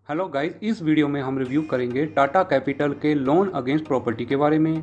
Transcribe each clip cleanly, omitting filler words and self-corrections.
Hello guys, इस video में हम रिव्यू करेंगे टाटा कैपिटल के लोन अगेंस्ट प्रॉपर्टी के बारे में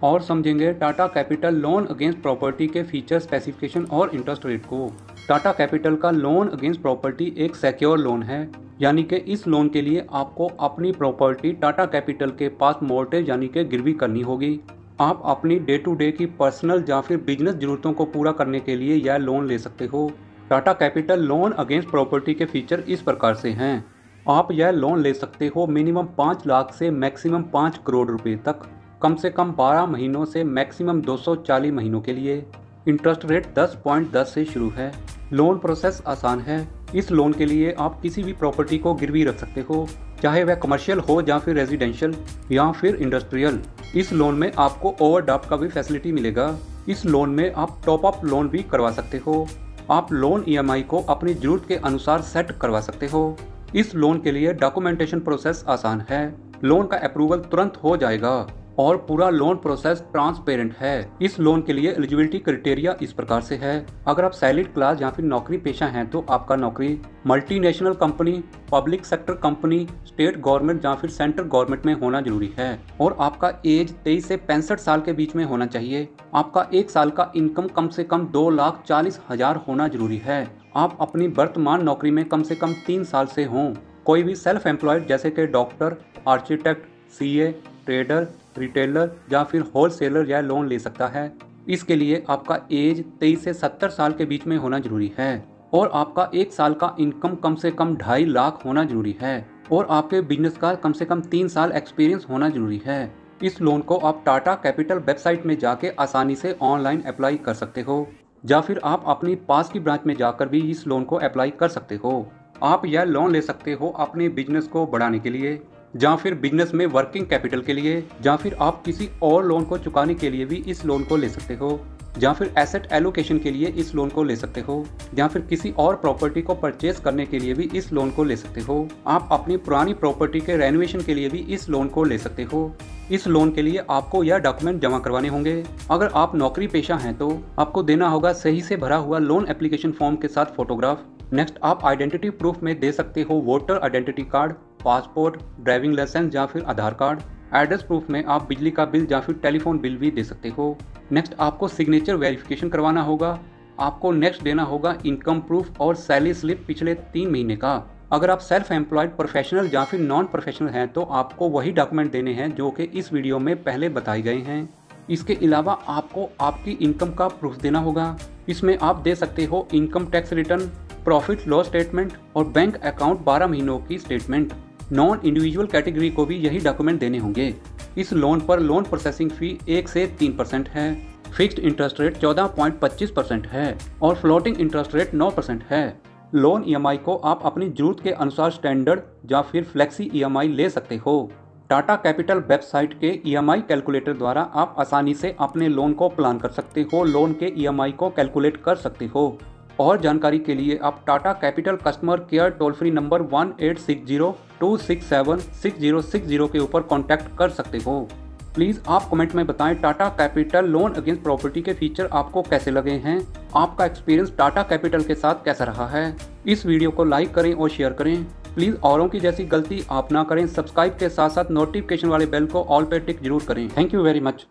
और समझेंगे Tata capital loan against property के फीचर, स्पेसिफिकेशन और इंटरेस्ट रेट को। टाटा कैपिटल का लोन अगेंस्ट प्रॉपर्टी एक सिक्योर लोन है, यानी कि इस लोन के लिए आपको अपनी प्रॉपर्टी टाटा कैपिटल के पास मोर्टेज यानी कि गिरवी करनी होगी। आप अपनी डे टू डे की पर्सनल या फिर बिजनेस जरूरतों को पूरा करने के लिए यह लोन ले सकते हो। Tata capital loan against property के फीचर इस प्रकार से हैं। आप यह लोन ले सकते हो मिनिमम 5 लाख से मैक्सिमम 5 करोड़ रुपए तक, कम से कम 12 महीनों से मैक्सिमम 240 महीनों के लिए। इंटरेस्ट रेट 10.10 से शुरू है। लोन प्रोसेस आसान है। इस लोन के लिए आप किसी भी प्रॉपर्टी को गिरवी रख सकते हो, चाहे वह कमर्शियल हो या फिर रेजिडेंशियल या फिर इंडस्ट्रियल। इस लोन में आपको ओवरड्राफ्ट का भी फैसिलिटी मिलेगा। इस लोन में आप टॉप अप लोन भी करवा सकते हो। आप लोन ईएमआई को अपनी जरूरत के अनुसार सेट करवा सकते हो। इस लोन के लिए डॉक्यूमेंटेशन प्रोसेस आसान है। लोन का अप्रूवल तुरंत हो जाएगा और पूरा लोन प्रोसेस ट्रांसपेरेंट है। इस लोन के लिए एलिजिबिलिटी क्राइटेरिया इस प्रकार से है। अगर आप सैलरीड क्लास या फिर नौकरी पेशा हैं तो आपका नौकरी multinational company, public sector company, state government या फिर सेंट्रल गवर्नमेंट में होना जरूरी है और आपका एज 23 से 65 साल के बीच में होना चाहिए। आपका एक साल का इनकम कम से कम 2,40,000 होना जरूरी है। आप अपनी वर्तमान नौकरी में कम से कम 3 साल से हों। कोई भी सेल्फ एम्प्लॉयड जैसे कि doctor, architect, CA, trader, retailer या फिर होलसेलर यह लोन ले सकता है। इसके लिए आपका एज 23 से 70 साल के बीच में होना जरूरी है और आपका एक साल का इनकम कम से कम 2.5 लाख होना जरूरी है और आपके बिजनेस का कम से कम 3 साल एक्सपीरियंस होना जरूरी है। इस लोन को आप टाटा कैपिटल वेबसाइट में जाके आसानी से ऑनलाइन अप्लाई कर सकते हो या फिर आप अपनी पास की ब्रांच में जाकर भी इस लोन को अप्लाई कर सकते हो। आप यह लोन ले सकते हो अपने बिजनेस को बढ़ाने के लिए या फिर बिजनेस में वर्किंग कैपिटल के लिए या फिर आप किसी और लोन को चुकाने के लिए भी इस लोन को ले सकते हो या फिर एसेट एलोकेशन के लिए इस लोन को ले सकते हो या फिर किसी और प्रॉपर्टी को परचेज करने के लिए भी इस लोन को ले सकते हो। आप अपनी पुरानी प्रॉपर्टी के रेनोवेशन के लिए भी इस लोन को ले सकते हो। इस लोन के लिए आपको यह डॉक्यूमेंट जमा करवाने होंगे। अगर आप नौकरी पेशा हैं तो आपको देना होगा सही से भरा हुआ लोन एप्लीकेशन फॉर्म के साथ फोटोग्राफ। नेक्स्ट, आप आइडेंटिटी प्रूफ में दे सकते हो voter identity card, passport, driving licence या फिर आधार कार्ड। एड्रेस प्रूफ में आप बिजली का बिल या फिर टेलीफोन बिल भी दे सकते हो। नेक्स्ट, आपको सिग्नेचर वेरिफिकेशन करवाना होगा। आपको नेक्स्ट देना होगा इनकम प्रूफ और सैलरी स्लिप पिछले 3 महीने का। अगर आप सेल्फ एम्प्लॉयड, प्रोफेशनल या फिर नॉन प्रोफेशनल हैं तो आपको वही डॉक्यूमेंट देने हैं जो कि इस वीडियो में पहले बताए गए हैं। इसके अलावा आपको आपकी इनकम का प्रूफ देना होगा। इसमें आप दे सकते हो income tax return, profit loss statement और बैंक अकाउंट 12 महीनों की स्टेटमेंट। नॉन इंडिविजुअल कैटेगरी को भी यही डॉक्यूमेंट देने होंगे। इस लोन पर लोन प्रोसेसिंग फी 1 से 3% है। फिक्स्ड इंटरेस्ट रेट 14.25% है और फ्लोटिंग इंटरेस्ट रेट 9% है। लोन ईएमआई को आप अपनी जरूरत के अनुसार स्टैंडर्ड या फिर फ्लेक्सी ईएमआई ले सकते हो। टाटा कैपिटल वेबसाइट के ईएमआई कैलकुलेटर द्वारा आप आसानी से अपने लोन को प्लान कर सकते हो, लोन के ईएमआई को कैलकुलेट कर सकते हो। और जानकारी के लिए आप Tata capital customer care toll free number 1860-267-6060 के ऊपर कॉन्टैक्ट कर सकते हो। प्लीज़ आप कमेंट में बताएं Tata capital loan against property के फीचर आपको कैसे लगे हैं। आपका एक्सपीरियंस टाटा कैपिटल के साथ कैसा रहा है। इस वीडियो को लाइक करें और शेयर करें। प्लीज़ औरों की जैसी गलती आप ना करें। सब्सक्राइब के साथ साथ नोटिफिकेशन वाले बेल को ऑल पे टिक जरूर करें। Thank you very much.